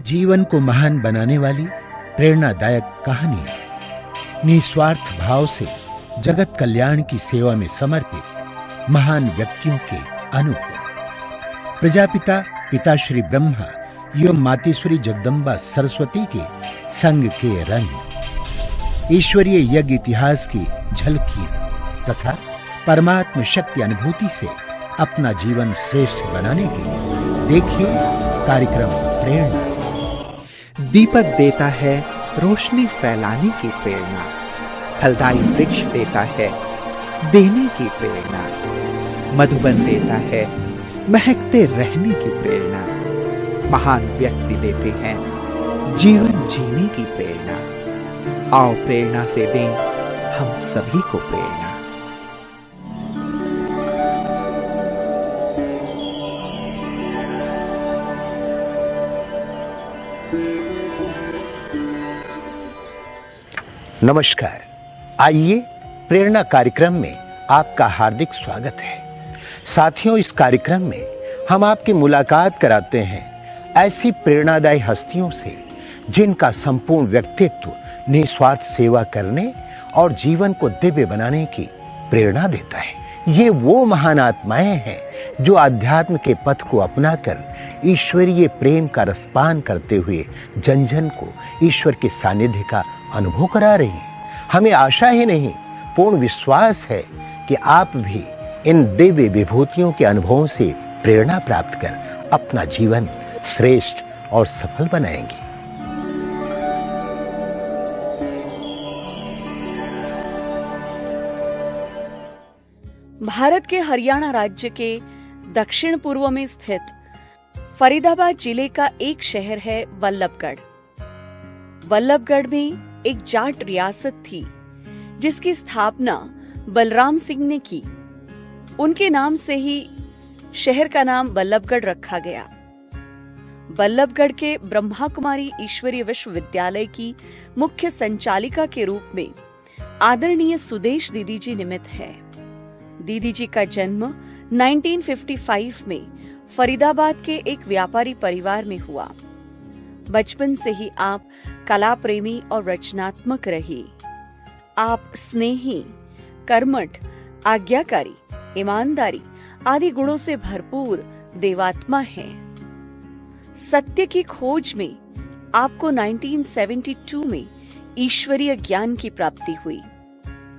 जीवन को महान बनाने वाली प्रेरणादायक कहानियां, निस्वार्थ भाव से जगत कल्याण की सेवा में समर्पित महान व्यक्तियों के अनुभव। प्रजापिता पिताश्री ब्रह्मा एवं मातेश्वरी जगदम्बा सरस्वती के संग के रंग, ईश्वरीय यज्ञ इतिहास की झलकियां तथा परमात्म शक्ति अनुभूति से अपना जीवन श्रेष्ठ बनाने के लिए देखिए कार्यक्रम प्रेरणा। दीपक देता है रोशनी फैलाने की प्रेरणा, फलदायी वृक्ष देता है देने की प्रेरणा, मधुबन देता है महकते रहने की प्रेरणा, महान व्यक्ति देते हैं जीवन जीने की प्रेरणा। आओ प्रेरणा से दें हम सभी को प्रेरणा। नमस्कार, आइए प्रेरणा कार्यक्रम में आपका हार्दिक स्वागत है। साथियों, इस कार्यक्रम में हम आपकी मुलाकात कराते हैं ऐसी प्रेरणादायी हस्तियों से जिनका संपूर्ण व्यक्तित्व निस्वार्थ सेवा करने और जीवन को दिव्य बनाने की प्रेरणा देता है। ये वो महान आत्माएं हैं जो अध्यात्म के पथ को अपनाकर ईश्वरीय प्रेम का रसपान करते हुए जन जन को ईश्वर के सानिध्य का अनुभव करा रही हैं। हमें आशा ही नहीं, पूर्ण विश्वास है कि आप भी इन दिव्य विभूतियों के अनुभवों से प्रेरणा प्राप्त कर अपना जीवन श्रेष्ठ और सफल बनाएंगे। भारत के हरियाणा राज्य के दक्षिण पूर्व में स्थित फरीदाबाद जिले का एक शहर है वल्लभगढ़। वल्लभगढ़ में एक जाट रियासत थी जिसकी स्थापना बलराम सिंह ने की। उनके नाम से ही शहर का नाम वल्लभगढ़ रखा गया। वल्लभगढ़ के ब्रह्मा कुमारी ईश्वरीय विश्वविद्यालय की मुख्य संचालिका के रूप में आदरणीय सुदेश दीदी जी निमित्त है। दीदी जी का जन्म 1955 में फरीदाबाद के एक व्यापारी परिवार में हुआ। बचपन से ही आप कला प्रेमी और रचनात्मक रही। आप स्नेही, कर्मठ, आज्ञाकारी, ईमानदारी आदि गुणों से भरपूर देवात्मा हैं। सत्य की खोज में आपको 1972 में ईश्वरीय ज्ञान की प्राप्ति हुई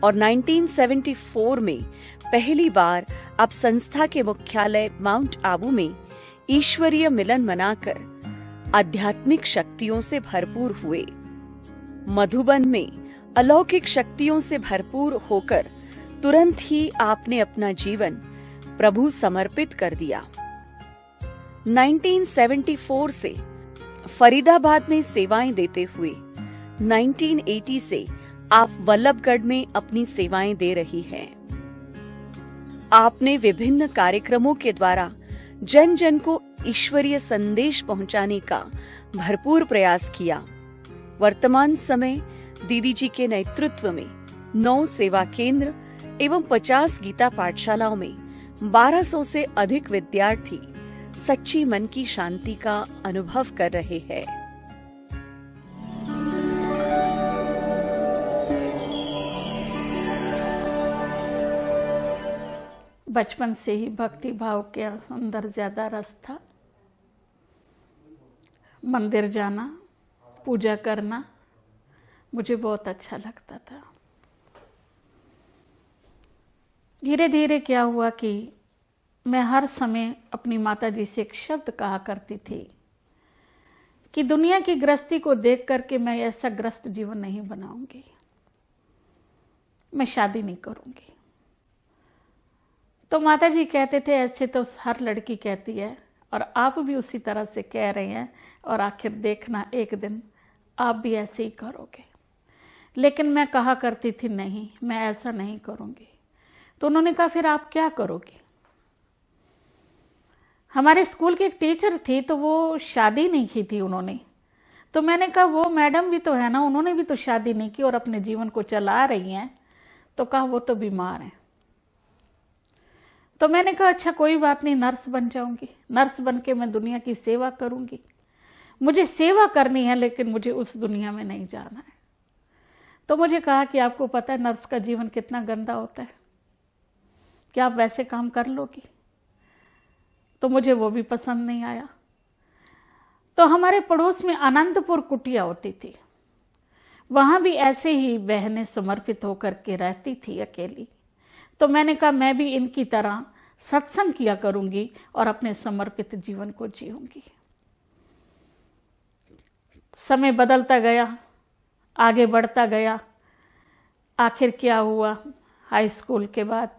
और 1974 में पहली बार आप संस्था के मुख्यालय माउंट आबू में ईश्वरीय मिलन मनाकर आध्यात्मिक शक्तियों से भरपूर हुए। मधुबन में अलौकिक शक्तियों से भरपूर होकर तुरंत ही आपने अपना जीवन प्रभु समर्पित कर दिया। 1974 से फरीदाबाद में सेवाएं देते हुए 1980 से आप वल्लभगढ़ में अपनी सेवाएं दे रही हैं। आपने विभिन्न कार्यक्रमों के द्वारा जन जन को ईश्वरीय संदेश पहुंचाने का भरपूर प्रयास किया। वर्तमान समय दीदी जी के नेतृत्व में 9 सेवा केंद्र एवं 50 गीता पाठशालाओं में 1200 से अधिक विद्यार्थी सच्ची मन की शांति का अनुभव कर रहे हैं। बचपन से ही भक्ति भाव के अंदर ज्यादा रस था। मंदिर जाना, पूजा करना मुझे बहुत अच्छा लगता था। धीरे धीरे क्या हुआ कि मैं हर समय अपनी माता जी से एक शब्द कहा करती थी कि दुनिया की गृहस्थी को देख करके मैं ऐसा ग्रस्त जीवन नहीं बनाऊंगी, मैं शादी नहीं करूंगी। तो माता जी कहते थे ऐसे तो हर लड़की कहती है और आप भी उसी तरह से कह रहे हैं और आखिर देखना एक दिन आप भी ऐसे ही करोगे। लेकिन मैं कहा करती थी नहीं, मैं ऐसा नहीं करूंगी। तो उन्होंने कहा फिर आप क्या करोगी? हमारे स्कूल की एक टीचर थी तो वो शादी नहीं की थी उन्होंने। तो मैंने कहा वो मैडम भी तो है ना, उन्होंने भी तो शादी नहीं की और अपने जीवन को चला रही हैं। तो कहा वो तो बीमार है। तो मैंने कहा अच्छा कोई बात नहीं, नर्स बन जाऊंगी, नर्स बन के मैं दुनिया की सेवा करूंगी। मुझे सेवा करनी है, लेकिन मुझे उस दुनिया में नहीं जाना है। तो मुझे कहा कि आपको पता है नर्स का जीवन कितना गंदा होता है, क्या आप वैसे काम कर लोगी? तो मुझे वो भी पसंद नहीं आया। तो हमारे पड़ोस में आनंदपुर कुटिया होती थी, वहाँ भी ऐसे ही बहनें समर्पित होकर के रहती थी अकेली। तो मैंने कहा मैं भी इनकी तरह सत्संग किया करूँगी और अपने समर्पित जीवन को जीऊँगी। समय बदलता गया, आगे बढ़ता गया। आखिर क्या हुआ, हाई स्कूल के बाद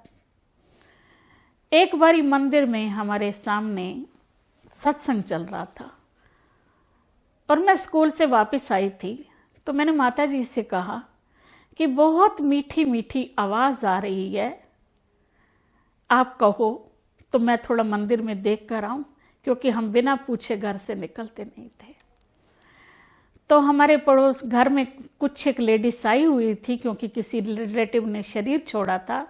एक बारी मंदिर में हमारे सामने सत्संग चल रहा था और मैं स्कूल से वापस आई थी। तो मैंने माता जी से कहा कि बहुत मीठी मीठी आवाज़ आ रही है, आप कहो तो मैं थोड़ा मंदिर में देख कर आऊँ, क्योंकि हम बिना पूछे घर से निकलते नहीं थे। तो हमारे पड़ोस घर में कुछ एक लेडीज आई हुई थी, क्योंकि किसी रिलेटिव ने शरीर छोड़ा था,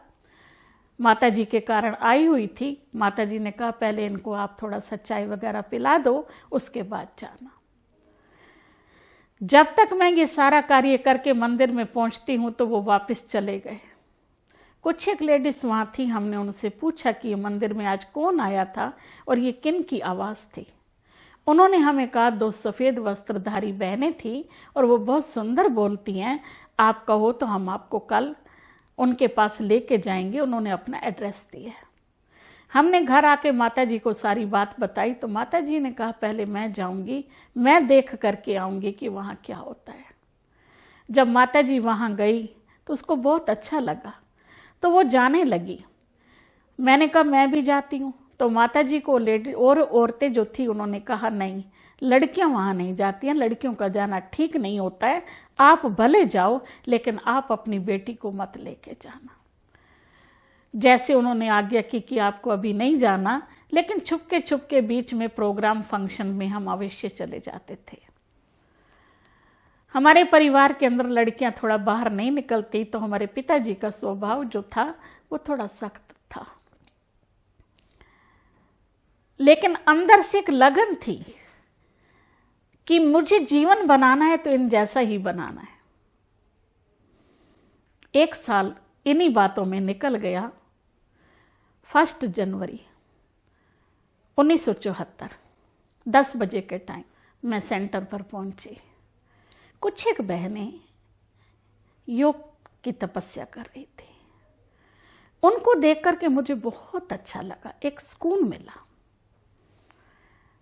माता जी के कारण आई हुई थी। माता जी ने कहा पहले इनको आप थोड़ा सा चाय वगैरह पिला दो, उसके बाद जाना। जब तक मैं ये सारा कार्य करके मंदिर में पहुंचती हूँ तो वो वापस चले गए। कुछ एक लेडीज वहाँ थी, हमने उनसे पूछा कि ये मंदिर में आज कौन आया था और ये किन की आवाज़ थी। उन्होंने हमें कहा 2 सफ़ेद वस्त्रधारी बहनें थी और वो बहुत सुंदर बोलती हैं, आप कहो तो हम आपको कल उनके पास लेके जाएंगे। उन्होंने अपना एड्रेस दिया। हमने घर आके माता जी को सारी बात बताई तो माता जी ने कहा पहले मैं जाऊंगी, मैं देख करके आऊंगी कि वहाँ क्या होता है। जब माता जी वहाँ गई तो उसको बहुत अच्छा लगा, तो वो जाने लगी। मैंने कहा मैं भी जाती हूँ। तो माता जी को लेडी और औरतें जो थी उन्होंने कहा नहीं, लड़कियां वहाँ नहीं जाती हैं, लड़कियों का जाना ठीक नहीं होता है, आप भले जाओ लेकिन आप अपनी बेटी को मत लेके जाना। जैसे उन्होंने आज्ञा की कि आपको अभी नहीं जाना, लेकिन छुपके बीच में प्रोग्राम फंक्शन में हम अवश्य चले जाते थे। हमारे परिवार के अंदर लड़कियां थोड़ा बाहर नहीं निकलती, तो हमारे पिताजी का स्वभाव जो था वो थोड़ा सख्त था, लेकिन अंदर से एक लगन थी कि मुझे जीवन बनाना है तो इन जैसा ही बनाना है। 1 साल इन्हीं बातों में निकल गया। 1 जनवरी 1974 10 बजे के टाइम मैं सेंटर पर पहुंची। कुछ एक बहनें योग की तपस्या कर रही थी। उनको देख करके मुझे बहुत अच्छा लगा, एक सुकून मिला।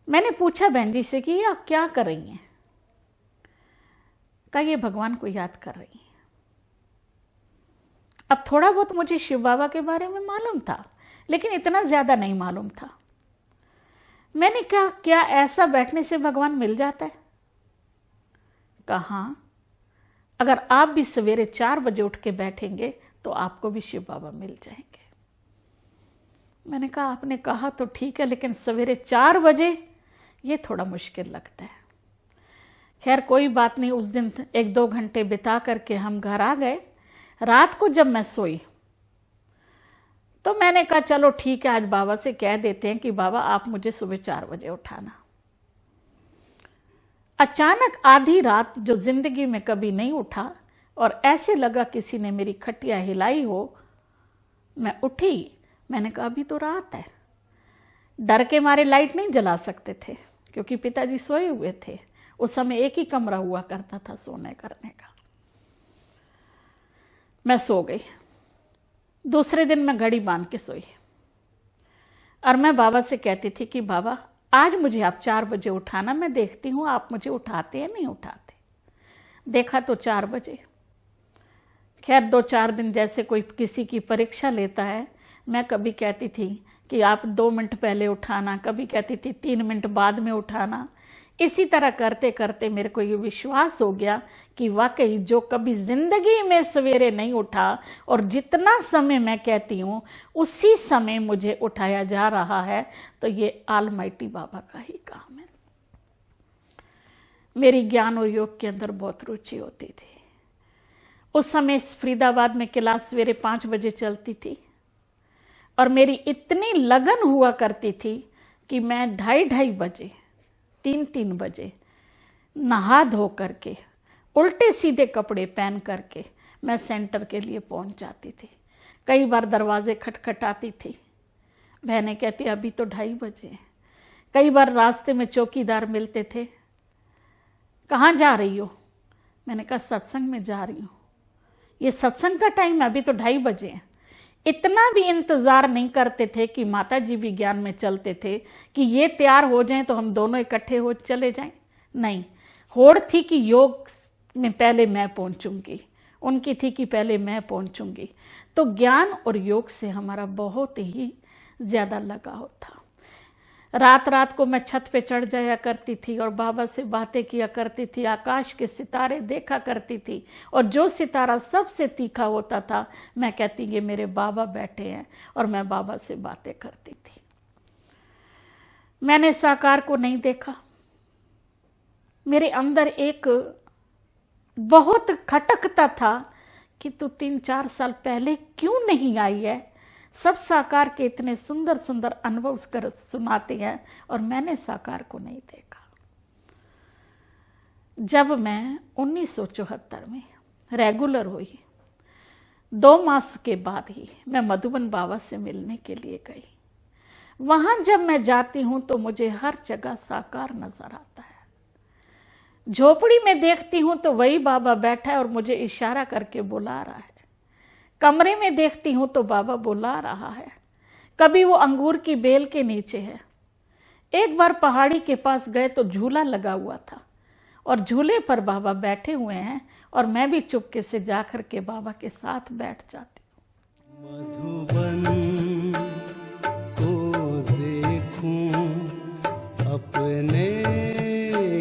मैंने पूछा बहन जी से कि ये आप क्या कर रही हैं? कहा ये भगवान को याद कर रही हैं। अब थोड़ा बहुत मुझे शिव बाबा के बारे में मालूम था, लेकिन इतना ज्यादा नहीं मालूम था। मैंने कहा क्या ऐसा बैठने से भगवान मिल जाता है? कहा अगर आप भी सवेरे 4 बजे उठ के बैठेंगे तो आपको भी शिव बाबा मिल जाएंगे। मैंने कहा आपने कहा तो ठीक है, लेकिन सवेरे 4 बजे ये थोड़ा मुश्किल लगता है। खैर कोई बात नहीं, उस दिन 1-2 घंटे बिता करके हम घर आ गए। रात को जब मैं सोई तो मैंने कहा चलो ठीक है, आज बाबा से कह देते हैं कि बाबा आप मुझे सुबह 4 बजे उठाना। अचानक आधी रात, जो जिंदगी में कभी नहीं उठा, और ऐसे लगा किसी ने मेरी खटिया हिलाई हो। मैं उठी, मैंने कहा अभी तो रात है। डर के मारे लाइट नहीं जला सकते थे क्योंकि पिताजी सोए हुए थे। उस समय एक ही कमरा हुआ करता था सोने करने का। मैं सो गई। दूसरे दिन मैं घड़ी बांध के सोई और मैं बाबा से कहती थी कि बाबा आज मुझे आप 4 बजे उठाना, मैं देखती हूँ आप मुझे उठाते या नहीं उठाते। देखा तो 4 बजे। खैर 2-4 दिन जैसे कोई किसी की परीक्षा लेता है, मैं कभी कहती थी कि आप 2 मिनट पहले उठाना, कभी कहती थी 3 मिनट बाद में उठाना। इसी तरह करते करते मेरे को ये विश्वास हो गया कि वाकई जो कभी जिंदगी में सवेरे नहीं उठा और जितना समय मैं कहती हूँ उसी समय मुझे उठाया जा रहा है, तो ये ऑलमाइटी बाबा का ही काम है। मेरी ज्ञान और योग के अंदर बहुत रुचि होती थी। उस समय फरीदाबाद में क्लास सवेरे 5 बजे चलती थी और मेरी इतनी लगन हुआ करती थी कि मैं 2:30 बजे 3-3 बजे नहा धो करके उल्टे सीधे कपड़े पहन करके मैं सेंटर के लिए पहुंच जाती थी। कई बार दरवाजे खटखटाती थी, बहनें कहती अभी तो 2:30 बजे हैं। कई बार रास्ते में चौकीदार मिलते थे, कहाँ जा रही हो? मैंने कहा सत्संग में जा रही हूँ। ये सत्संग का टाइम है, अभी तो 2:30 बजे हैं। इतना भी इंतज़ार नहीं करते थे कि माता जी भी ज्ञान में चलते थे कि ये तैयार हो जाएं तो हम दोनों इकट्ठे हो चले जाएं। नहीं, होड़ थी कि योग में पहले मैं पहुंचूंगी, उनकी थी कि पहले मैं पहुंचूंगी। तो ज्ञान और योग से हमारा बहुत ही ज़्यादा लगाव था। रात रात को मैं छत पे चढ़ जाया करती थी और बाबा से बातें किया करती थी, आकाश के सितारे देखा करती थी, और जो सितारा सबसे तीखा होता था मैं कहती ये मेरे बाबा बैठे हैं, और मैं बाबा से बातें करती थी। मैंने साकार को नहीं देखा। मेरे अंदर एक बहुत खटकता था कि तू 3-4 साल पहले क्यों नहीं आई है। सब साकार के इतने सुंदर सुंदर अनुभव कर सुनाते हैं और मैंने साकार को नहीं देखा। जब मैं 1974 में रेगुलर हुई, 2 मास के बाद ही मैं मधुबन बाबा से मिलने के लिए गई। वहां जब मैं जाती हूं तो मुझे हर जगह साकार नजर आता है। झोपड़ी में देखती हूं तो वही बाबा बैठा है और मुझे इशारा करके बुला रहा है। कमरे में देखती हूं तो बाबा बुला रहा है। कभी वो अंगूर की बेल के नीचे है। एक बार पहाड़ी के पास गए तो झूला लगा हुआ था और झूले पर बाबा बैठे हुए हैं और मैं भी चुपके से जाकर के बाबा के साथ बैठ जाती हूँ। मधुबन को देखूं अपने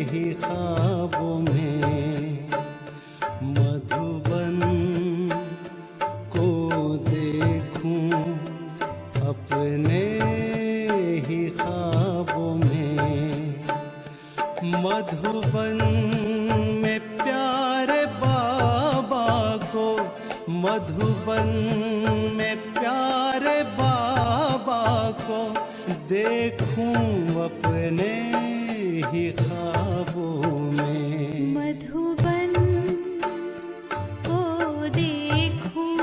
ही ख्वाबों में, मधुबन को देखूं अपने ही ख्वाबों में, मधुबन में प्यारे बाबा को, मधुबन में प्यारे बाबा को देखूं अपने ही ख्वाबों में। मधुबन को देखूं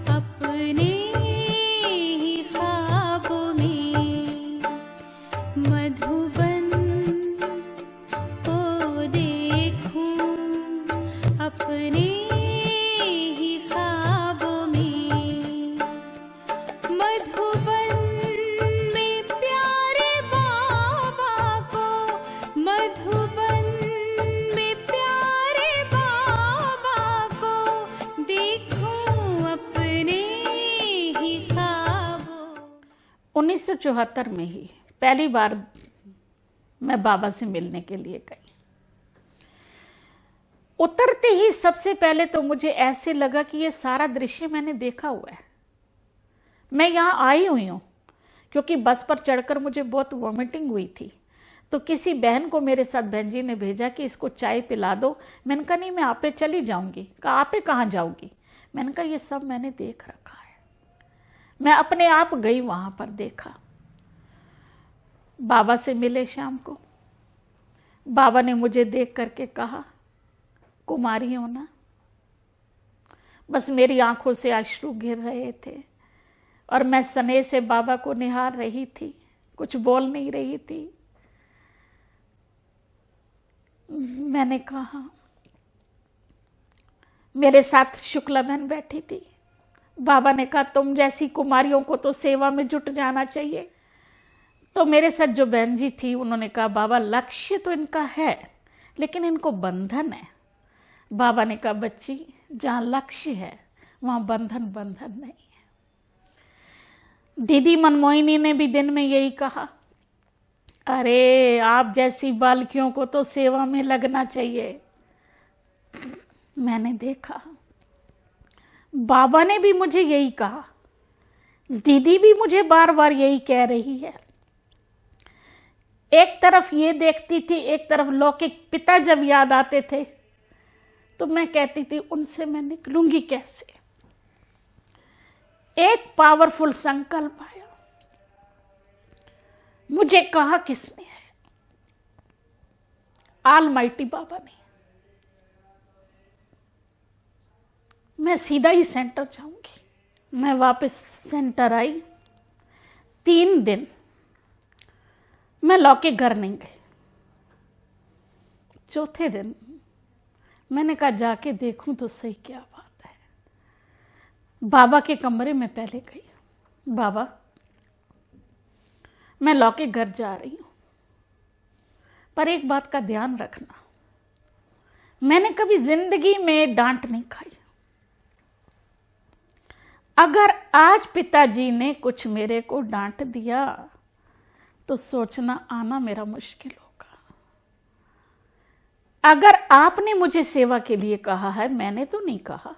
अपने ही ख्वाबों में, मधुबन को देखूं अपने ही ख्वाबों में, मधुबन में प्यारे बाबा को, मधुबन में प्यारे बाबा को देखूं अपने ही ख्वाबों। 1974 में ही पहली बार मैं बाबा से मिलने के लिए गई। उतरते ही सबसे पहले तो मुझे ऐसे लगा कि ये सारा दृश्य मैंने देखा हुआ है। मैं यहाँ आई हुई हूँ, क्योंकि बस पर चढ़कर मुझे बहुत वॉमिटिंग हुई थी। तो किसी बहन को मेरे साथ बहन जी ने भेजा कि इसको चाय पिला दो। मैंने कहा नहीं, मैं आप पे चली जाऊंगी। कहा आप पे कहाँ जाऊंगी? मैंने कहा ये सब मैंने देख रखा है। मैं अपने आप गई, वहां पर देखा। बाबा से मिले शाम को। बाबा ने मुझे देख करके कहा कुमारी हो ना? बस मेरी आंखों से अश्रु गिर रहे थे और मैं स्नेह से बाबा को निहार रही थी, कुछ बोल नहीं रही थी। मैंने कहा, मेरे साथ शुक्ला बहन बैठी थी। बाबा ने कहा तुम जैसी कुमारियों को तो सेवा में जुट जाना चाहिए। तो मेरे साथ जो बहन जी थी उन्होंने कहा बाबा लक्ष्य तो इनका है लेकिन इनको बंधन है। बाबा ने कहा बच्ची, जहां लक्ष्य है वहां बंधन नहीं है। दीदी मनमोहिनी ने भी दिन में यही कहा, अरे आप जैसी बालकियों को तो सेवा में लगना चाहिए। मैंने देखा बाबा ने भी मुझे यही कहा, दीदी भी मुझे बार बार यही कह रही है। एक तरफ ये देखती थी, एक तरफ लौकिक पिता जब याद आते थे तो मैं कहती थी उनसे मैं निकलूंगी कैसे। एक पावरफुल संकल्प आया, मुझे कहा किसने है, ऑलमाइटी बाबा ने। मैं सीधा ही सेंटर जाऊंगी। मैं वापस सेंटर आई। 3 दिन मैं लौके घर नहीं गई। चौथे दिन मैंने कहा जाके देखूं तो सही क्या बात है। बाबा के कमरे में पहले गई। बाबा, मैं लौके घर जा रही हूं, पर एक बात का ध्यान रखना, मैंने कभी जिंदगी में डांट नहीं खाई। अगर आज पिताजी ने कुछ मेरे को डांट दिया तो सोचना आना मेरा मुश्किल होगा। अगर आपने मुझे सेवा के लिए कहा है, मैंने तो नहीं कहा।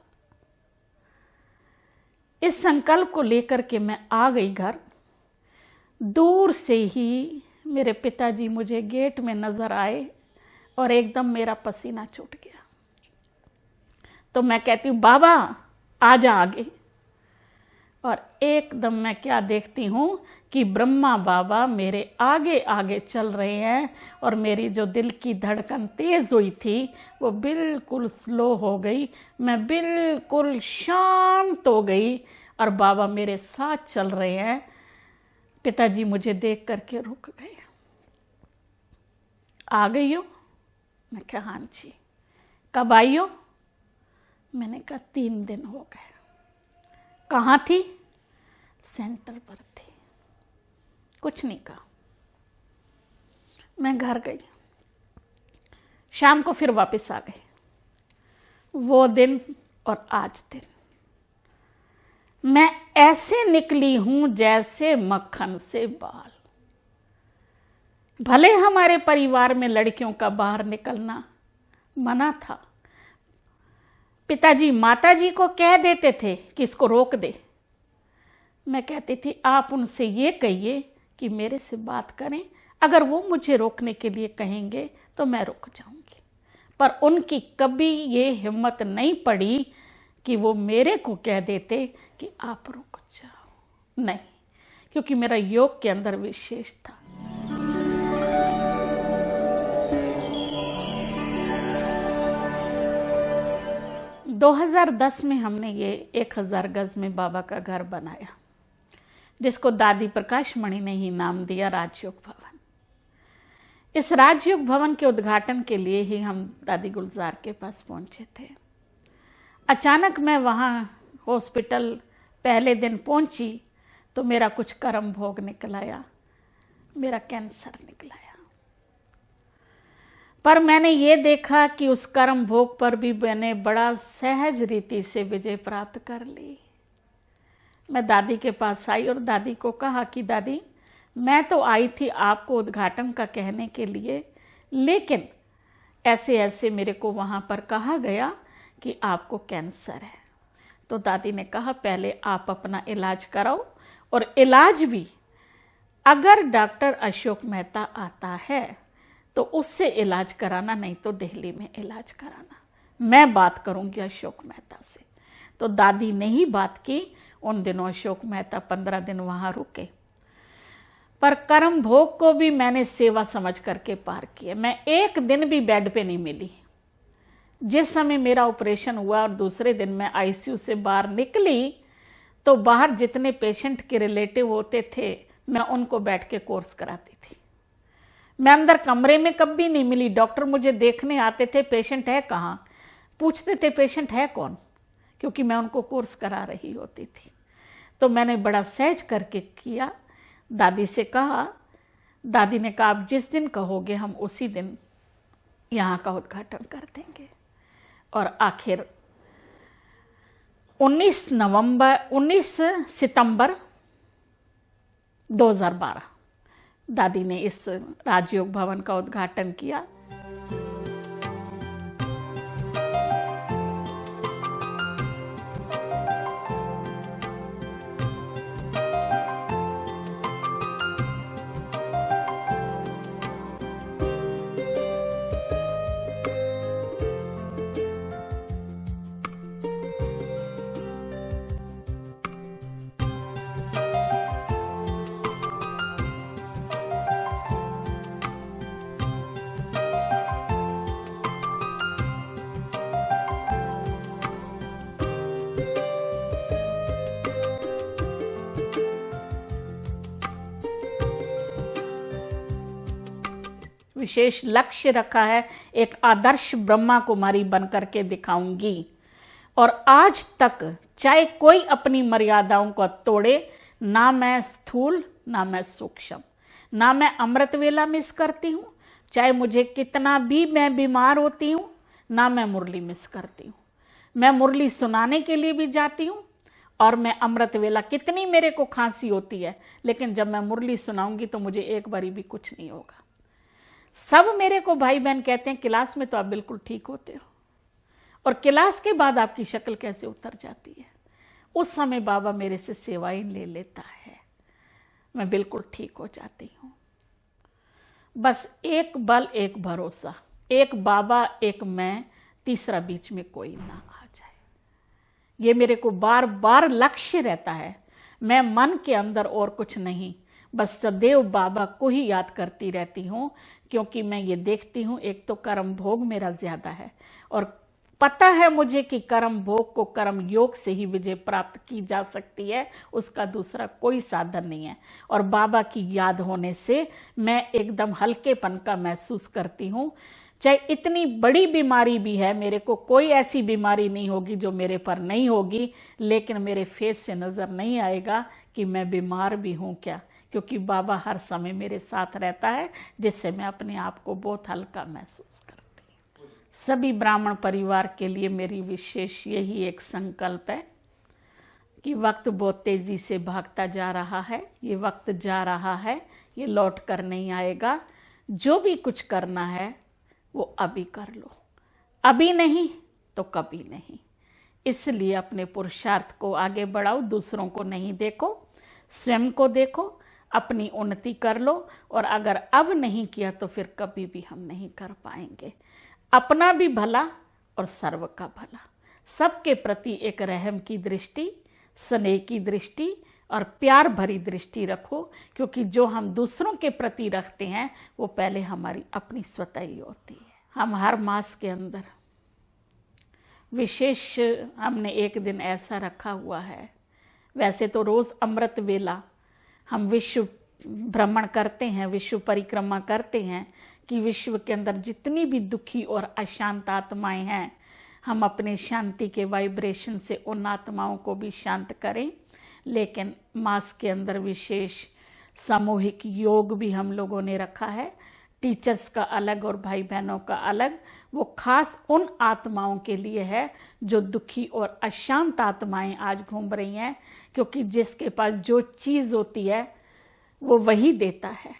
इस संकल्प को लेकर के मैं आ गई घर। दूर से ही मेरे पिताजी मुझे गेट में नजर आए और एकदम मेरा पसीना छूट गया। तो मैं कहती हूं, बाबा आजा आगे। और एकदम मैं क्या देखती हूं कि ब्रह्मा बाबा मेरे आगे आगे चल रहे हैं और मेरी जो दिल की धड़कन तेज हुई थी वो बिल्कुल स्लो हो गई। मैं बिल्कुल शांत हो गई और बाबा मेरे साथ चल रहे हैं। पिताजी मुझे देख करके रुक गए। आ गई हो? मैं कहा हाँ जी। कब आई हो? मैंने कहा 3 दिन हो गए। कहाँ थी? सेंटर पर थी। कुछ नहीं कहा। मैं घर गई। शाम को फिर वापस आ गई। वो दिन और आज दिन मैं ऐसे निकली हूं जैसे मक्खन से बाल। भले हमारे परिवार में लड़कियों का बाहर निकलना मना था। पिताजी माताजी को कह देते थे कि इसको रोक दे। मैं कहती थी आप उनसे ये कहिए कि मेरे से बात करें। अगर वो मुझे रोकने के लिए कहेंगे तो मैं रुक जाऊंगी। पर उनकी कभी ये हिम्मत नहीं पड़ी कि वो मेरे को कह देते कि आप रुक जाओ। नहीं, क्योंकि मेरा योग के अंदर विशेष था। – 2010 में हमने ये 1000 गज में बाबा का घर बनाया, जिसको दादी प्रकाश मणि ने ही नाम दिया राजयोग भवन। इस राजयोग भवन के उद्घाटन के लिए ही हम दादी गुलजार के पास पहुंचे थे। अचानक मैं वहाँ हॉस्पिटल पहले दिन पहुंची तो मेरा कुछ कर्म भोग निकल आया। मेरा कैंसर निकल आया। पर मैंने ये देखा कि उस कर्म भोग पर भी मैंने बड़ा सहज रीति से विजय प्राप्त कर ली। मैं दादी के पास आई और दादी को कहा कि दादी, मैं तो आई थी आपको उद्घाटन का कहने के लिए, लेकिन ऐसे ऐसे मेरे को वहाँ पर कहा गया कि आपको कैंसर है। तो दादी ने कहा पहले आप अपना इलाज कराओ, और इलाज भी अगर डॉक्टर अशोक मेहता आता है तो उससे इलाज कराना, नहीं तो दिल्ली में इलाज कराना। मैं बात करूंगी अशोक मेहता से। तो दादी ने ही बात की। उन दिनों अशोक मेहता 15 दिन वहां रुके। पर कर्म भोग को भी मैंने सेवा समझ करके पार किया। मैं एक दिन भी बेड पे नहीं मिली। जिस समय मेरा ऑपरेशन हुआ और दूसरे दिन मैं आईसीयू से बाहर निकली तो बाहर जितने पेशेंट के रिलेटिव होते थे मैं उनको बैठ के कोर्स कराती थी। मैं अंदर कमरे में कभी नहीं मिली। डॉक्टर मुझे देखने आते थे, पेशेंट है कहाँ, पूछते थे पेशेंट है कौन, क्योंकि मैं उनको कोर्स करा रही होती थी। तो मैंने बड़ा सहज करके किया। दादी से कहा, दादी ने कहा आप जिस दिन कहोगे हम उसी दिन यहाँ का उद्घाटन कर देंगे। और आखिर 19 सितंबर 2012 दादी ने इस राजयोग भवन का उद्घाटन किया। विशेष लक्ष्य रखा है, एक आदर्श ब्रह्मा कुमारी बन करके दिखाऊंगी। और आज तक चाहे कोई अपनी मर्यादाओं को तोड़े, ना मैं स्थूल ना मैं सूक्ष्म, ना मैं अमृत वेला मिस करती हूँ, चाहे मुझे कितना भी मैं बीमार होती हूँ, ना मैं मुरली मिस करती हूँ। मैं मुरली सुनाने के लिए भी जाती हूँ और मैं अमृत वेला, कितनी मेरे को खांसी होती है, लेकिन जब मैं मुरली सुनाऊंगी तो मुझे एक बारी भी कुछ नहीं होगा। सब मेरे को भाई बहन कहते हैं क्लास में तो आप बिल्कुल ठीक होते हो, और क्लास के बाद आपकी शक्ल कैसे उतर जाती है। उस समय बाबा मेरे से सेवाएं ले लेता है, मैं बिल्कुल ठीक हो जाती हूँ। बस एक बल, एक भरोसा, एक बाबा, एक मैं, तीसरा बीच में कोई ना आ जाए। ये मेरे को बार बार लक्ष्य रहता है। मैं मन के अंदर और कुछ नहीं, बस सदैव बाबा को ही याद करती रहती हूँ, क्योंकि मैं ये देखती हूँ एक तो कर्म भोग मेरा ज्यादा है, और पता है मुझे कि कर्म भोग को कर्म योग से ही विजय प्राप्त की जा सकती है, उसका दूसरा कोई साधन नहीं है। और बाबा की याद होने से मैं एकदम हल्केपन का महसूस करती हूँ। चाहे इतनी बड़ी बीमारी भी है, मेरे को कोई ऐसी बीमारी नहीं होगी जो मेरे पर नहीं होगी, लेकिन मेरे फेस से नजर नहीं आएगा कि मैं बीमार भी हूँ क्या, क्योंकि बाबा हर समय मेरे साथ रहता है, जिससे मैं अपने आप को बहुत हल्का महसूस करती हूँ। सभी ब्राह्मण परिवार के लिए मेरी विशेष यही एक संकल्प है कि वक्त बहुत तेजी से भागता जा रहा है, ये वक्त जा रहा है, ये लौट कर नहीं आएगा। जो भी कुछ करना है वो अभी कर लो, अभी नहीं तो कभी नहीं। इसलिए अपने पुरुषार्थ को आगे बढ़ाओ, दूसरों को नहीं देखो, स्वयं को देखो, अपनी उन्नति कर लो। और अगर अब नहीं किया तो फिर कभी भी हम नहीं कर पाएंगे। अपना भी भला और सर्व का भला, सबके प्रति एक रहम की दृष्टि, स्नेह की दृष्टि और प्यार भरी दृष्टि रखो, क्योंकि जो हम दूसरों के प्रति रखते हैं वो पहले हमारी अपनी स्वतः ही होती है। हम हर मास के अंदर विशेष हमने एक दिन ऐसा रखा हुआ है। वैसे तो रोज अमृत वेला हम विश्व भ्रमण करते हैं, विश्व परिक्रमा करते हैं कि विश्व के अंदर जितनी भी दुखी और अशांत आत्माएं हैं, हम अपने शांति के वाइब्रेशन से उन आत्माओं को भी शांत करें। लेकिन मास के अंदर विशेष सामूहिक योग भी हम लोगों ने रखा है, टीचर्स का अलग और भाई बहनों का अलग। वो खास उन आत्माओं के लिए है जो दुखी और अशांत आत्माएं आज घूम रही हैं, क्योंकि जिसके पास जो चीज़ होती है वो वही देता है।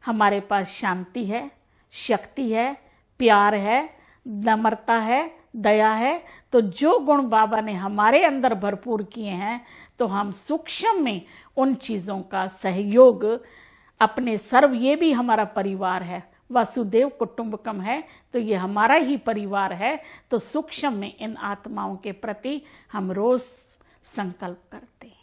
हमारे पास शांति है, शक्ति है, प्यार है, नम्रता है, दया है। तो जो गुण बाबा ने हमारे अंदर भरपूर किए हैं, तो हम सूक्ष्म में उन चीज़ों का सहयोग अपने सर्व, ये भी हमारा परिवार है, वसुदेव कुटुंबकम है, तो ये हमारा ही परिवार है। तो सूक्ष्म में इन आत्माओं के प्रति हम रोज संकल्प करते हैं।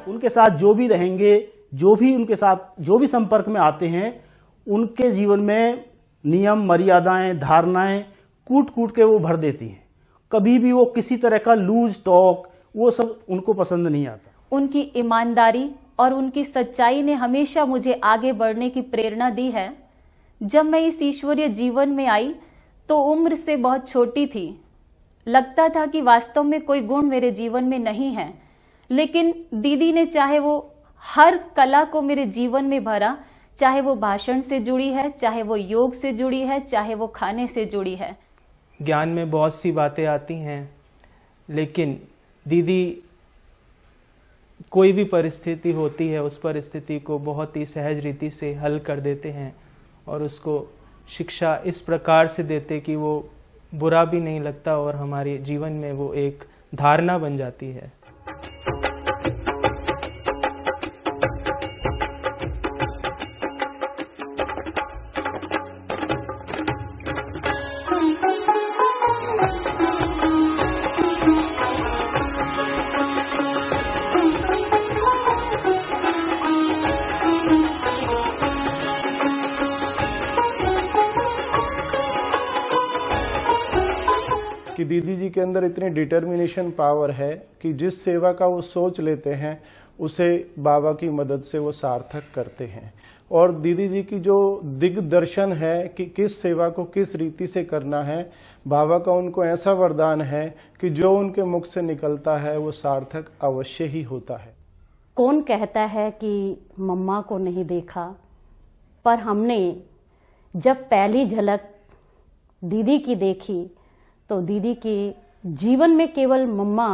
उनके साथ जो भी रहेंगे, जो भी उनके साथ जो भी संपर्क में आते हैं, उनके जीवन में नियम, मर्यादाएं, धारणाएं कूट कूट के वो भर देती हैं। कभी भी वो किसी तरह का लूज टॉक, वो सब उनको पसंद नहीं आता। उनकी ईमानदारी और उनकी सच्चाई ने हमेशा मुझे आगे बढ़ने की प्रेरणा दी है। जब मैं इस ईश्वरीय जीवन में आई तो उम्र से बहुत छोटी थी। लगता था कि वास्तव में कोई गुण मेरे जीवन में नहीं है, लेकिन दीदी ने चाहे वो हर कला को मेरे जीवन में भरा, चाहे वो भाषण से जुड़ी है, चाहे वो योग से जुड़ी है, चाहे वो खाने से जुड़ी है। ज्ञान में बहुत सी बातें आती हैं, लेकिन दीदी कोई भी परिस्थिति होती है उस परिस्थिति को बहुत ही सहज रीति से हल कर देते हैं, और उसको शिक्षा इस प्रकार से देते कि वो बुरा भी नहीं लगता और हमारे जीवन में वो एक धारणा बन जाती है। कि दीदी जी के अंदर इतनी डिटर्मिनेशन पावर है कि जिस सेवा का वो सोच लेते हैं उसे बाबा की मदद से वो सार्थक करते हैं। और दीदी जी की जो दिग्दर्शन है कि किस सेवा को किस रीति से करना है, बाबा का उनको ऐसा वरदान है कि जो उनके मुख से निकलता है वो सार्थक अवश्य ही होता है। कौन कहता है कि मम्मा को नहीं देखा, पर हमने जब पहली झलक दीदी की देखी तो दीदी के जीवन में केवल मम्मा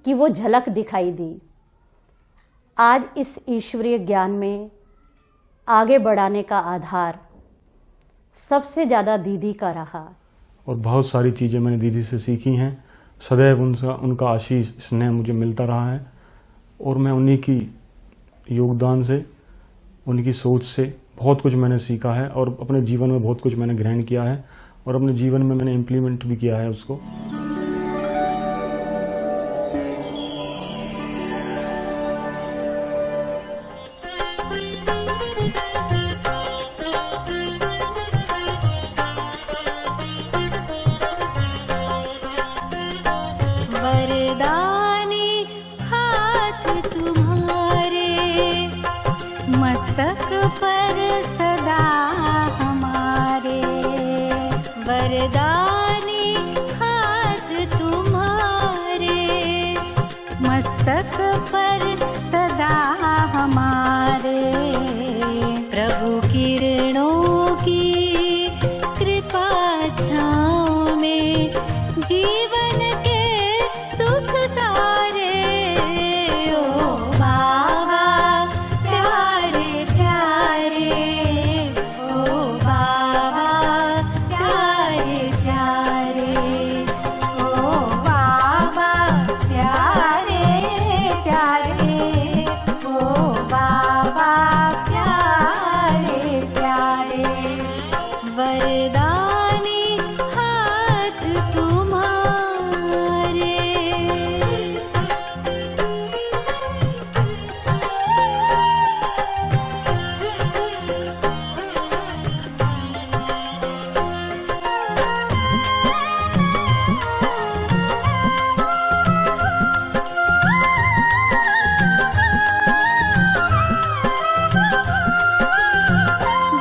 की वो झलक दिखाई दी। आज इस ईश्वरीय ज्ञान में आगे बढ़ाने का आधार सबसे ज़्यादा दीदी का रहा। और बहुत सारी चीज़ें मैंने दीदी से सीखी हैं। सदैव उनका आशीष स्नेह मुझे मिलता रहा है और मैं उन्हीं की योगदान से, उनकी सोच से बहुत कुछ मैंने सीखा है और अपने जीवन में बहुत कुछ मैंने ग्रहण किया है और अपने जीवन में मैंने इम्प्लीमेंट भी किया है उसको। वरदानी हाथ तुम्हारे मस्तक पर सदा हमारे, वरदानी हाथ तुम्हारे मस्तक पर सदा हमारे। प्रभु किरणों की कृपा छाँव में जीवन के सुख सारे। ओ बाबा प्यारे प्यारे, ओ बाबा प्यारे प्यारे, ओ बाबा प्यारे प्यारे, ओ बाबा प्यारे प्यारे। वरदानी हाथ तुम्हारे।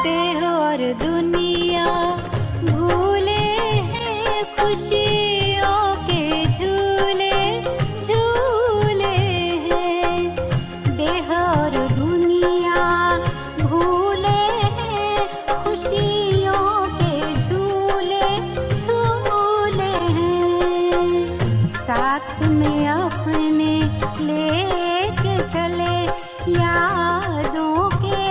देह और दुनिया भूले हैं, खुशियों के झूले झूले हैं। देह और दुनिया भूले हैं, खुशियों के झूले झूले हैं। साथ में अपने लेके चले यादों के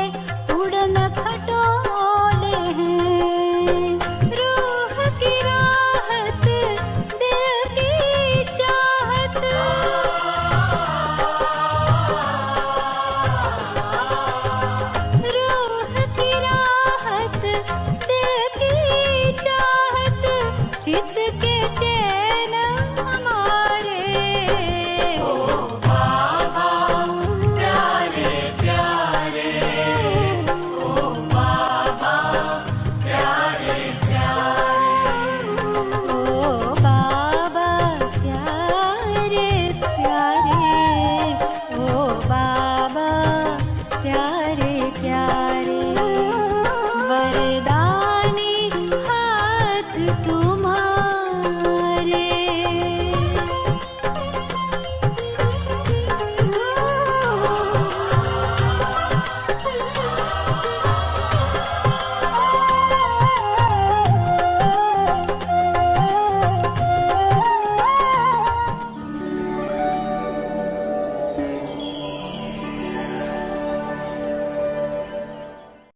उड़न खटोले हैं। रूह की राहत, दिल की चाहत, रूह की राहत, दिल की चाहत, चित्त के चैन हमारे। ओ बाबा प्यारे प्यारे, ओ बाबा प्यारे प्यारे, ओ बाबा प्यारे प्यारे, ओ बाबा प्यारे प्यारे।